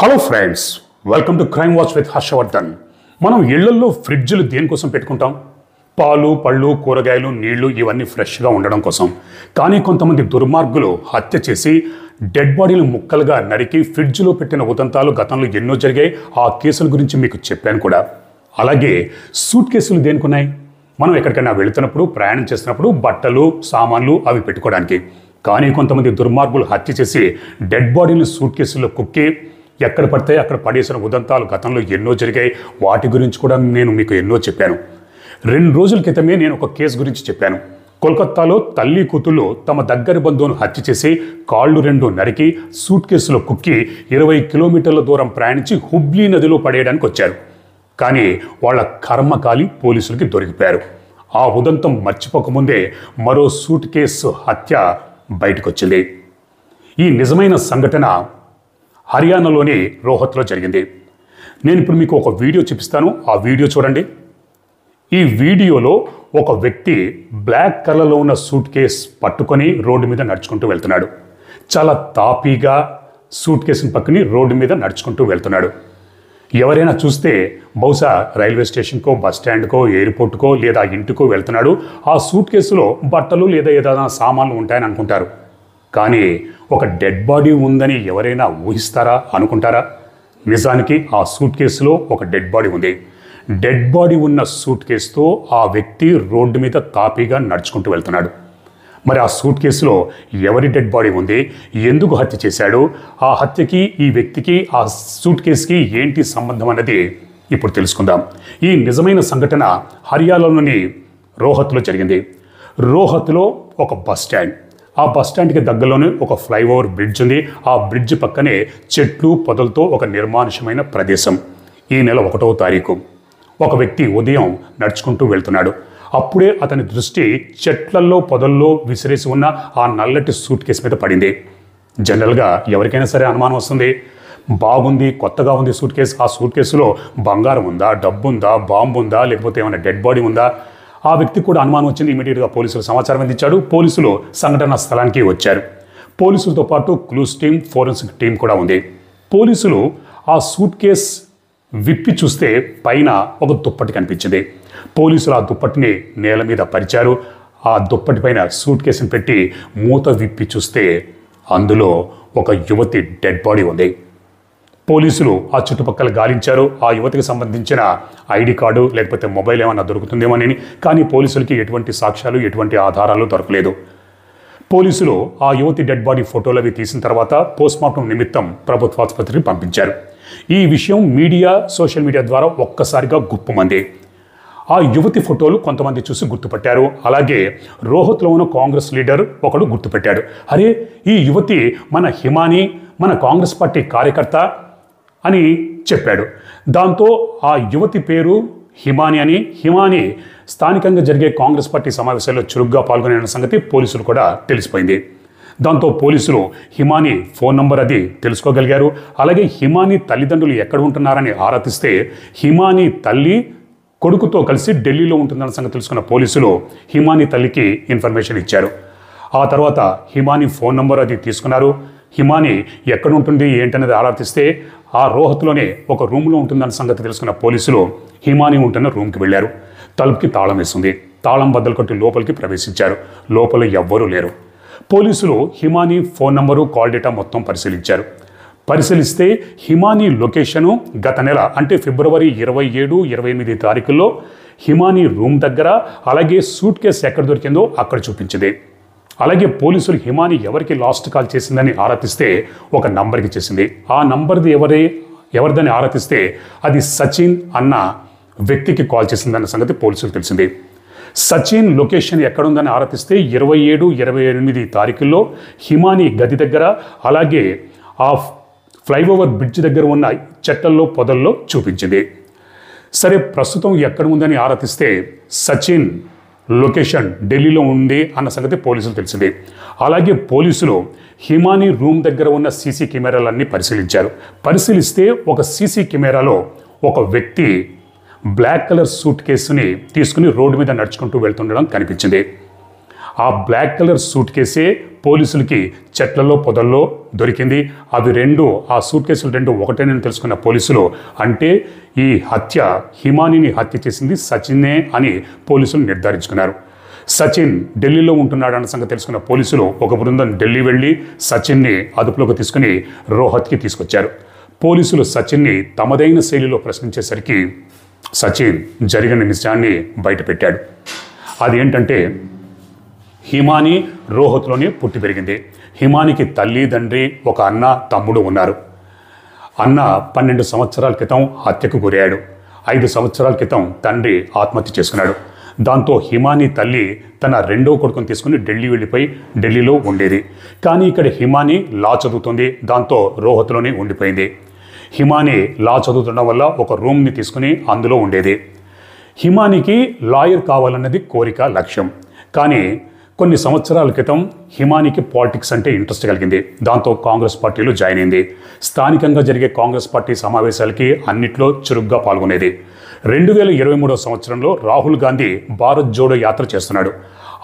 Hello friends, welcome to crime watch with Harshavardhan. మనం ఇళ్లల్లో ఫ్రిడ్జ్లు దేనికోసం పెట్టుకుంటాం? పాలు, పళ్ళు, కూరగాయలు, నీళ్లు ఇవన్నీ ఫ్రెష్గా ఉండడం కోసం. కానీ కొంతమంది దుర్మార్గులు హత్య చేసి డెడ్ బాడీలు ముక్కలుగా నరికి ఫ్రిడ్జ్లో పెట్టిన ఉదంతాలు గతంలో ఎన్నో జరిగాయి. ఆ కేసుల గురించి మీకు చెప్పాను కూడా. అలాగే సూట్ కేసులు దేనికున్నాయి? మనం ఎక్కడికైనా వెళుతున్నప్పుడు, ప్రయాణం చేస్తున్నప్పుడు బట్టలు, సామాన్లు అవి పెట్టుకోవడానికి. కానీ కొంతమంది దుర్మార్గులు హత్య చేసి డెడ్ బాడీలు సూట్ కేసుల్లో కుక్కి ఎక్కడ పడితే అక్కడ పడేసిన ఉదంతాలు గతంలో ఎన్నో జరిగాయి. వాటి గురించి కూడా నేను మీకు ఎన్నో చెప్పాను. 2 రోజుల క్రితమే నేను ఒక కేసు గురించి చెప్పాను. కోల్కతాలో తల్లి కూతుళ్ళు తమ దగ్గరి బంధువును హత్య చేసి కాళ్ళు 2 నరికి సూట్ కేసులో కుక్కి 20 కిలోమీటర్ల దూరం ప్రయాణించి హుబ్లీ నదిలో పడేయడానికి వచ్చారు. కానీ వాళ్ళ కర్మకాలి పోలీసులకి దొరికిపోయారు. ఆ ఉదంతం మర్చిపోకముందే మరో సూట్ కేసు హత్య బయటకు వచ్చింది. ఈ నిజమైన సంఘటన హర్యానాలోని రోహత్లో జరిగింది. నేను ఇప్పుడు మీకు ఒక వీడియో చూపిస్తాను. ఆ వీడియో చూడండి. ఈ వీడియోలో ఒక వ్యక్తి బ్లాక్ కలర్లో ఉన్న సూట్ కేస్ పట్టుకొని రోడ్డు మీద నడుచుకుంటూ వెళ్తున్నాడు. చాలా తాపీగా సూట్ కేసుని పక్కని రోడ్డు మీద నడుచుకుంటూ వెళ్తున్నాడు. ఎవరైనా చూస్తే బహుశా రైల్వే స్టేషన్కో, బస్ స్టాండ్కో, ఎయిర్పోర్ట్కో లేదా ఇంటికో వెళ్తున్నాడు. ఆ సూట్ కేసులో బట్టలు లేదా ఏదైనా సామాన్లు ఉంటాయని అనుకుంటారు. కానీ ఒక డెడ్ బాడీ ఉందని ఎవరైనా ఊహిస్తారా, అనుకుంటారా? నిజానికి ఆ సూట్ కేసులో ఒక డెడ్ బాడీ ఉంది. డెడ్ బాడీ ఉన్న సూట్ కేసుతో ఆ వ్యక్తి రోడ్డు మీద తాపీగా నడుచుకుంటూ వెళ్తున్నాడు. మరి ఆ సూట్ కేసులో ఎవరి డెడ్ బాడీ ఉంది? ఎందుకు హత్య చేశాడు? ఆ హత్యకి, ఈ వ్యక్తికి, ఆ సూట్ కేసుకి ఏంటి సంబంధం అన్నది ఇప్పుడు తెలుసుకుందాం. ఈ నిజమైన సంఘటన హర్యానాలోని రోహత్లో జరిగింది. రోహత్లో ఒక బస్ స్టాండ్. ఆ బస్ స్టాండ్కి దగ్గరలోనే ఒక ఫ్లైఓవర్ బ్రిడ్జ్ ఉంది. ఆ బ్రిడ్జ్ పక్కనే చెట్లు, పొదలతో ఒక నిర్మానుషమైన ప్రదేశం. ఈ నెల 1వ తారీఖు ఒక వ్యక్తి ఉదయం నడుచుకుంటూ వెళ్తున్నాడు. అప్పుడే అతని దృష్టి చెట్లల్లో, పొదల్లో విసిరేసి ఉన్న ఆ నల్లటి సూట్ కేసు మీద పడింది. జనరల్గా ఎవరికైనా సరే అనుమానం వస్తుంది. బాగుంది, కొత్తగా ఉంది సూట్ కేసు. ఆ సూట్ కేసులో బంగారం ఉందా, డబ్బు ఉందా, బాంబు ఉందా, లేకపోతే ఏమైనా డెడ్ బాడీ ఉందా? ఆ వ్యక్తికి కూడా అనుమానం వచ్చింది. ఇమీడియట్గా పోలీసులు సమాచారం అందించాడు. పోలీసులు సంఘటనా స్థలానికి వచ్చారు. పోలీసులతో పాటు క్లూస్ టీం, ఫోరెన్సిక్ టీం కూడా ఉంది. పోలీసులు ఆ సూట్ కేస్ విప్పి చూస్తే పైన ఒక దుప్పటి కనిపించింది. పోలీసులు ఆ దుప్పటిని నేల మీద పరిచారు. ఆ దుప్పటి పైన సూట్ కేసుని పెట్టి మూత విప్పి చూస్తే అందులో ఒక యువతి డెడ్ బాడీ ఉంది. పోలీసులు ఆ చుట్టుపక్కల గాలించారు. ఆ యువతికి సంబంధించిన ఐడి కార్డు లేకపోతే మొబైల్ ఏమన్నా దొరుకుతుందేమోనని. కానీ పోలీసులకి ఎటువంటి సాక్ష్యాలు, ఎటువంటి ఆధారాలు దొరకలేదు. పోలీసులు ఆ యువతి డెడ్ బాడీ ఫోటోలు అవి తీసిన తర్వాత పోస్ట్మార్టం నిమిత్తం ప్రభుత్వ ఆసుపత్రికి పంపించారు. ఈ విషయం మీడియా, సోషల్ మీడియా ద్వారా ఒక్కసారిగా గుప్పుమంది. ఆ యువతి ఫోటోలు కొంతమంది చూసి గుర్తుపట్టారు. అలాగే రోహత్లో ఉన్న కాంగ్రెస్ లీడర్ ఒకడు గుర్తుపెట్టాడు. అరే, ఈ యువతి మన హిమాని, మన కాంగ్రెస్ పార్టీ కార్యకర్త అని చెప్పాడు. దాంతో ఆ యువతి పేరు హిమాని అని, హిమాని స్థానికంగా జరిగే కాంగ్రెస్ పార్టీ సమావేశాల్లో చురుగ్గా పాల్గొనే సంగతి పోలీసులు కూడా తెలిసిపోయింది. దాంతో పోలీసులు హిమాని ఫోన్ నంబర్ అది తెలుసుకోగలిగారు. అలాగే హిమాని తల్లిదండ్రులు ఎక్కడ ఉంటున్నారని ఆరా తీస్తే హిమాని తల్లి కొడుకుతో కలిసి ఢిల్లీలో ఉంటుందన్న సంగతి తెలుసుకున్న పోలీసులు హిమాని తల్లికి ఇన్ఫర్మేషన్ ఇచ్చారు. ఆ తర్వాత హిమాని ఫోన్ నంబర్ అది తీసుకున్నారు. హిమాని ఎక్కడ ఉంటుంది ఏంటనేది ఆరా తీస్తే ఆ రోహత్లోనే ఒక రూమ్లో ఉంటుందన్న సంగతి తెలుసుకున్న పోలీసులు హిమాని ఉంటున్న రూమ్కి వెళ్ళారు. తలుపుకి తాళం వేస్తుంది. తాళం బద్దలు కొట్టి లోపలికి ప్రవేశించారు. లోపల ఎవ్వరూ లేరు. పోలీసులు హిమాని ఫోన్ నంబరు, కాల్ డేటా మొత్తం పరిశీలించారు. పరిశీలిస్తే హిమాని లొకేషను గత నెల అంటే ఫిబ్రవరి 27, 28 తారీఖుల్లో హిమాని రూమ్ దగ్గర, అలాగే సూట్ కేసు ఎక్కడ దొరికిందో అక్కడ చూపించింది. అలాగే పోలీసులు హిమాని ఎవరికి లాస్ట్ కాల్ చేసిందని ఆరా తీస్తే ఒక నంబర్కి చేసింది. ఆ నంబర్ది ఎవరిదని ఆరా తీస్తే అది సచిన్ అన్న వ్యక్తికి కాల్ చేసిందన్న సంగతి పోలీసులకు తెలిసింది. సచిన్ లొకేషన్ ఎక్కడుందని ఆరా తీస్తే 27, 28 తారీఖుల్లో హిమాని గది దగ్గర, అలాగే ఆ ఫ్లైఓవర్ బ్రిడ్జ్ దగ్గర ఉన్న చెట్లల్లో, పొదల్లో చూపించింది. సరే, ప్రస్తుతం ఎక్కడ ఉందని ఆరా తీస్తే సచిన్ లొకేషన్ ఢిల్లీలో ఉంది అన్న సంగతి పోలీసులు తెలిసింది. అలాగే పోలీసులు హిమాని రూమ్ దగ్గర ఉన్న సీసీ కెమెరాలన్నీ పరిశీలించారు. పరిశీలిస్తే ఒక సీసీ కెమెరాలో ఒక వ్యక్తి బ్లాక్ కలర్ సూట్ కేసుని తీసుకుని రోడ్డు మీద నడుచుకుంటూ వెళ్తుండడం కనిపించింది. ఆ బ్లాక్ కలర్ సూట్ కేసే పోలీసులకి చెట్లలో పొదల్లో దొరికింది. అవి రెండు, ఆ సూట్ కేసులు రెండు ఒకటేనని తెలుసుకున్న పోలీసులు, అంటే ఈ హత్య, హిమానీని హత్య చేసింది సచిన్నే అని పోలీసులు నిర్ధారించుకున్నారు. సచిన్ ఢిల్లీలో ఉంటున్నాడన్న సంగతి తెలుసుకున్న పోలీసులు ఒక బృందం ఢిల్లీ వెళ్ళి సచిన్ని అదుపులోకి తీసుకుని రోహత్కి తీసుకొచ్చారు. పోలీసులు సచిన్ని తమదైన శైలిలో ప్రశ్నించేసరికి సచిన్ జరిగిన నిజాన్ని బయటపెట్టాడు. అదేంటంటే, హిమానీ రోహత్లోనే పుట్టి పెరిగింది. హిమానికి తల్లి, తండ్రి, ఒక అన్న, తమ్ముడు ఉన్నారు. అన్న 12 సంవత్సరాల క్రితం హత్యకు గురయ్యాడు. 5 సంవత్సరాల క్రితం తండ్రి ఆత్మహత్య చేసుకున్నాడు. దాంతో హిమానీ తల్లి తన రెండవ కొడుకుని తీసుకుని ఢిల్లీ వెళ్ళిపోయి ఢిల్లీలో ఉండేది. కానీ ఇక్కడ హిమానీ లా చదువుతుంది. దాంతో రోహత్లోనే ఉండిపోయింది. హిమానీ లా చదువుతుండడం వల్ల ఒక రూమ్ని తీసుకుని అందులో ఉండేది. హిమానీకి లాయర్ కావాలన్నది కోరిక, లక్ష్యం. కానీ కొన్ని సంవత్సరాల క్రితం హిమానీకి పాలిటిక్స్ అంటే ఇంట్రెస్ట్ కలిగింది. దాంతో కాంగ్రెస్ పార్టీలో జాయిన్ అయింది. స్థానికంగా జరిగే కాంగ్రెస్ పార్టీ సమావేశాలకి అన్నిట్లో చురుగ్గా పాల్గొనేది. 2023 సంవత్సరంలో రాహుల్ గాంధీ భారత్ జోడో యాత్ర చేస్తున్నాడు.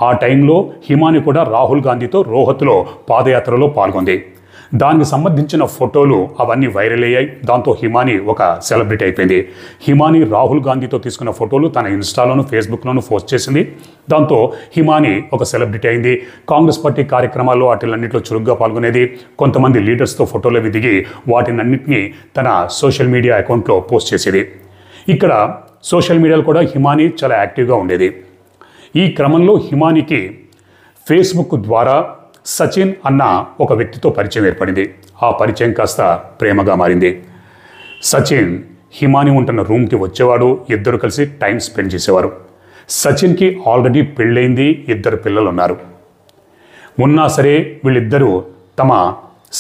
ఆ టైంలో హిమానీ కూడా రాహుల్ గాంధీతో రోహత్లో పాదయాత్రలో పాల్గొంది. దానికి సంబంధించిన ఫోటోలు అవన్నీ వైరల్ అయ్యాయి. దాంతో హిమానీ ఒక సెలబ్రిటీ అయిపోయింది. హిమానీ రాహుల్ గాంధీతో తీసుకున్న ఫోటోలు తన ఇన్స్టాలోను, ఫేస్బుక్లోను పోస్ట్ చేసింది. దాంతో హిమానీ ఒక సెలబ్రిటీ అయింది. కాంగ్రెస్ పార్టీ కార్యక్రమాల్లో వాటిలన్నింటిలో చురుగ్గా పాల్గొనేది. కొంతమంది లీడర్స్తో ఫోటోలు దిగి వాటినన్నింటినీ తన సోషల్ మీడియా అకౌంట్లో పోస్ట్ చేసేది. ఇక్కడ సోషల్ మీడియాలో కూడా హిమానీ చాలా యాక్టివ్గా ఉండేది. ఈ క్రమంలో హిమానీకి ఫేస్బుక్ ద్వారా సచిన్ అన్న ఒక వ్యక్తితో పరిచయం ఏర్పడింది. ఆ పరిచయం కాస్త ప్రేమగా మారింది. సచిన్ హిమానీ ఉంటున్న రూమ్కి వచ్చేవాడు. ఇద్దరు కలిసి టైం స్పెండ్ చేసేవారు. సచిన్కి ఆల్రెడీ పెళ్ళైంది, 2 పిల్లలు ఉన్నారు. ఉన్నా సరే వీళ్ళిద్దరూ తమ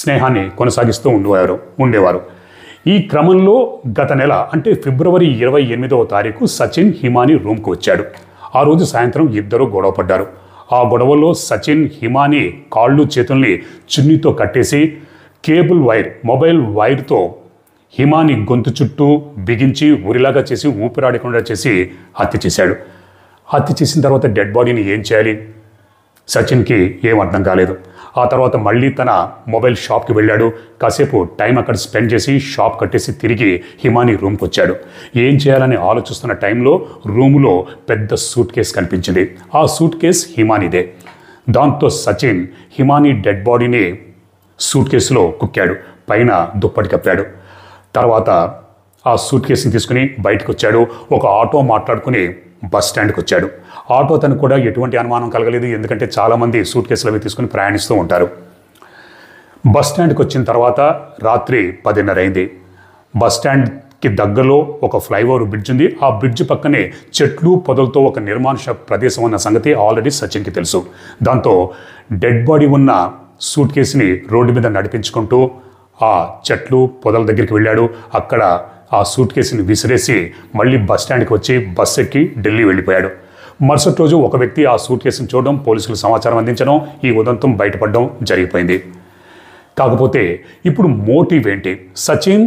స్నేహాన్ని కొనసాగిస్తూ ఉండేవారు. ఈ క్రమంలో గత నెల, అంటే ఫిబ్రవరి 28వ తారీఖు సచిన్ హిమానీ రూమ్కి వచ్చాడు. ఆ రోజు సాయంత్రం ఇద్దరు గొడవపడ్డారు. ఆ గొడవలో సచిన్ హిమానీ కాళ్ళు చేతుల్ని చున్నీతో కట్టేసి కేబుల్ వైర్, మొబైల్ వైర్తో హిమానీ గొంతు చుట్టూ బిగించి ఉరిలాగా చేసి ఊపిరాడకుండా చేసి హత్య చేశాడు. హత్య చేసిన తర్వాత డెడ్ బాడీని ఏం చేయాలి? సచిన్కి ఏం అర్థం కాలేదు. ఆ తర్వాత మళ్ళీ తన మొబైల్ షాప్కి వెళ్ళాడు. కాసేపు టైం అక్కడ స్పెండ్ చేసి షాప్ కట్టేసి తిరిగి హిమానీ రూమ్కి వచ్చాడు. ఏం చేయాలని ఆలోచిస్తున్న టైంలో రూములో పెద్ద సూట్ కేస్ కనిపించింది. ఆ సూట్ కేస్ హిమానీదే. దాంతో సచిన్ హిమానీ డెడ్ బాడీని సూట్ కేసులో కుక్కాడు, పైన దుప్పటి కప్పాడు. తర్వాత ఆ సూట్ కేసుని తీసుకుని బయటకు వచ్చాడు. ఒక ఆటో మాట్లాడుకుని బస్ స్టాండ్కి వచ్చాడు. ఆటో అతను కూడా ఎటువంటి అనుమానం కలగలేదు, ఎందుకంటే చాలామంది సూట్ కేసులు అవి తీసుకుని ప్రయాణిస్తూ ఉంటారు. బస్ స్టాండ్కి వచ్చిన తర్వాత రాత్రి 10:30 అయింది. బస్ స్టాండ్కి దగ్గరలో ఒక ఫ్లైఓవర్ బ్రిడ్జ్ ఉంది. ఆ బ్రిడ్జ్ పక్కనే చెట్లు పొదలతో ఒక నిర్మానుష ప్రదేశం ఉన్న సంగతి ఆల్రెడీ సచిన్కి తెలుసు. దాంతో డెడ్ బాడీ ఉన్న సూట్ కేసుని రోడ్డు మీద నడిపించుకుంటూ ఆ చెట్లు పొదల దగ్గరికి వెళ్ళాడు. అక్కడ ఆ సూట్ కేసుని విసిరేసి మళ్ళీ బస్ స్టాండ్కి వచ్చి బస్ ఎక్కి ఢిల్లీ వెళ్ళిపోయాడు. మరుసటి రోజు ఒక వ్యక్తి ఆ సూట్ కేసుని చూడడం, పోలీసులకు సమాచారం అందించడం, ఈ ఉదంతం బయటపడడం జరిగిపోయింది. కాకపోతే ఇప్పుడు మోటివ్ ఏంటి? సచిన్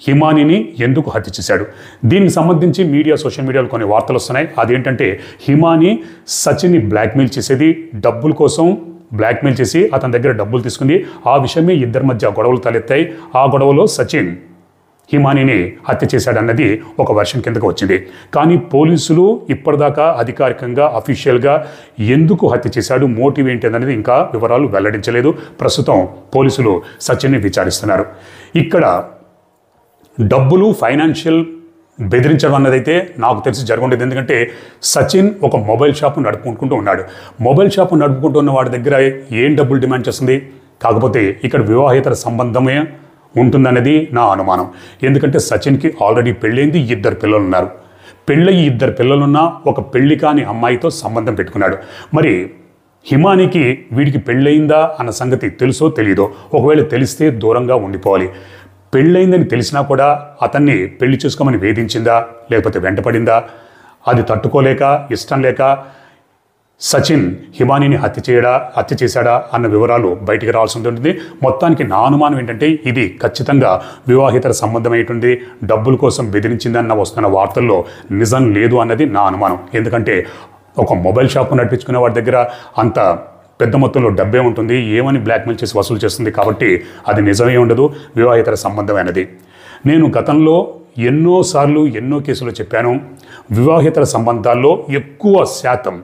హిమానీని ఎందుకు హత్య చేశాడు? దీనికి సంబంధించి సోషల్ మీడియాలో కొన్ని వార్తలు వస్తున్నాయి. అదేంటంటే, హిమానీ సచిన్ని బ్లాక్మెయిల్ చేసేది, డబ్బుల కోసం బ్లాక్మెయిల్ చేసి అతని దగ్గర డబ్బులు తీసుకుంది. ఆ విషయమే ఇద్దరి మధ్య గొడవలు తలెత్తాయి. ఆ గొడవలో సచిన్ హిమానీని హత్య చేశాడన్నది ఒక వర్షన్ కిందకు వచ్చింది. కానీ పోలీసులు ఇప్పటిదాకా అధికారికంగా, అఫీషియల్గా ఎందుకు హత్య చేశాడు, మోటివ్ ఏంటి అనేది ఇంకా వివరాలు వెల్లడించలేదు. ప్రస్తుతం పోలీసులు సచిన్ని విచారిస్తున్నారు. ఇక్కడ డబ్బులు, ఫైనాన్షియల్ బెదిరించడం అన్నదైతే నాకు తెలిసి జరుగుండేది. ఎందుకంటే సచిన్ ఒక మొబైల్ షాపు నడుపుకుంటూ ఉన్నాడు. మొబైల్ షాపు నడుపుకుంటున్న వాడి దగ్గర ఏం డబ్బులు డిమాండ్ చేస్తుంది? కాకపోతే ఇక్కడ వివాహేతర సంబంధమే ఉంటుందనేది నా అనుమానం. ఎందుకంటే సచిన్కి ఆల్రెడీ పెళ్ళైంది, 2 పిల్లలు ఉన్నారు. పెళ్ళయి 2 పిల్లలున్నా ఒక పెళ్లి కాని అమ్మాయితో సంబంధం పెట్టుకున్నాడు. మరి హిమానీకి వీడికి పెళ్ళయిందా అన్న సంగతి తెలుసో తెలీదో? ఒకవేళ తెలిస్తే దూరంగా ఉండిపోవాలి. పెళ్ళైందని తెలిసినా కూడా అతన్ని పెళ్లి చేసుకోమని వేధించిందా, లేకపోతే వెంటపడిందా? అది తట్టుకోలేక, ఇష్టం లేక సచిన్ హిమానీని హత్య చేశాడా అన్న వివరాలు బయటికి రావాల్సి ఉంటుంది. మొత్తానికి నా అనుమానం ఏంటంటే, ఇది ఖచ్చితంగా వివాహితర సంబంధమైనటువంటి, డబ్బుల కోసం బెదిరించిందన్న వస్తున్న వార్తల్లో నిజం లేదు అన్నది నా అనుమానం. ఎందుకంటే ఒక మొబైల్ షాపు నడిపించుకునే వాడి దగ్గర అంత పెద్ద మొత్తంలో డబ్బే ఉంటుంది, ఏమని బ్లాక్మెయిల్ చేసి వసూలు చేస్తుంది, కాబట్టి అది నిజమే ఉండదు, వివాహేతర సంబంధమైనది. నేను గతంలో ఎన్నోసార్లు ఎన్నో కేసులు చెప్పాను, వివాహేతర సంబంధాల్లో ఎక్కువ శాతం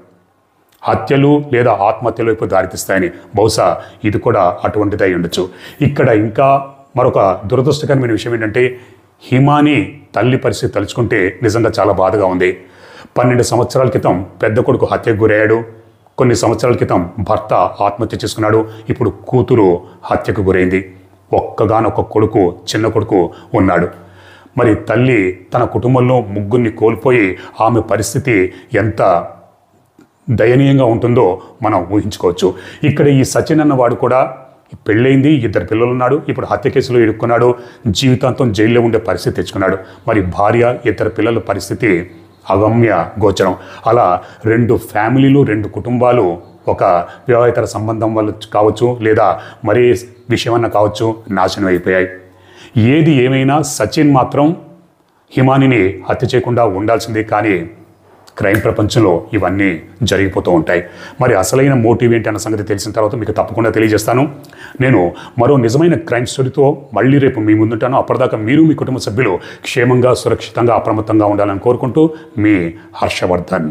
హత్యలు లేదా ఆత్మహత్యలు వైపు దారితీస్తాయని. బహుశా ఇది కూడా అటువంటిదై ఉండొచ్చు. ఇక్కడ ఇంకా మరొక దురదృష్టకరమైన విషయం ఏంటంటే, హిమాని తల్లి పరిస్థితి తలుచుకుంటే నిజంగా చాలా బాధగా ఉంది. 12 సంవత్సరాల క్రితం పెద్ద కొడుకు హత్యకు గురయ్యాడు, కొన్ని సంవత్సరాల క్రితం భర్త ఆత్మహత్య చేసుకున్నాడు, ఇప్పుడు కూతురు హత్యకు గురైంది. ఒక్కగానొక్క కొడుకు, చిన్న కొడుకు ఉన్నాడు. మరి తల్లి తన కుటుంబంలో ముగ్గురిని కోల్పోయి ఆమె పరిస్థితి ఎంత దయనీయంగా ఉంటుందో మనం ఊహించుకోవచ్చు. ఇక్కడ ఈ సచిన్ అన్నవాడు కూడా పెళ్ళైంది, 2 పిల్లలు ఉన్నాడు, ఇప్పుడు హత్య కేసులో ఇరుక్కున్నాడు, జీవితాంతం జైల్లో ఉండే పరిస్థితి తెచ్చుకున్నాడు. మరి భార్య, 2 పిల్లల పరిస్థితి అగమ్య గోచరం. అలా 2 ఫ్యామిలీలు, 2 కుటుంబాలు ఒక వివాహేతర సంబంధం వల్ల కావచ్చు లేదా మరే విషయమన్నా కావచ్చు నాశనం అయిపోయాయి. ఏది ఏమైనా సచిన్ మాత్రం హిమానిని హత్య చేయకుండా ఉండాల్సిందే. కానీ క్రైమ్ ప్రపంచంలో ఇవన్నీ జరిగిపోతూ ఉంటాయి. మరి అసలైన మోటివ్ ఏంటి అన్న సంగతి తెలిసిన తర్వాత మీకు తప్పకుండా తెలియజేస్తాను. నేను మరో నిజమైన క్రైమ్ స్టోరీతో మళ్ళీ రేపు మీ ముందుంటాను. అప్పటిదాకా మీరు, మీ కుటుంబ సభ్యులు క్షేమంగా, సురక్షితంగా, అప్రమత్తంగా ఉండాలని కోరుకుంటూ మీ హర్షవర్ధన్.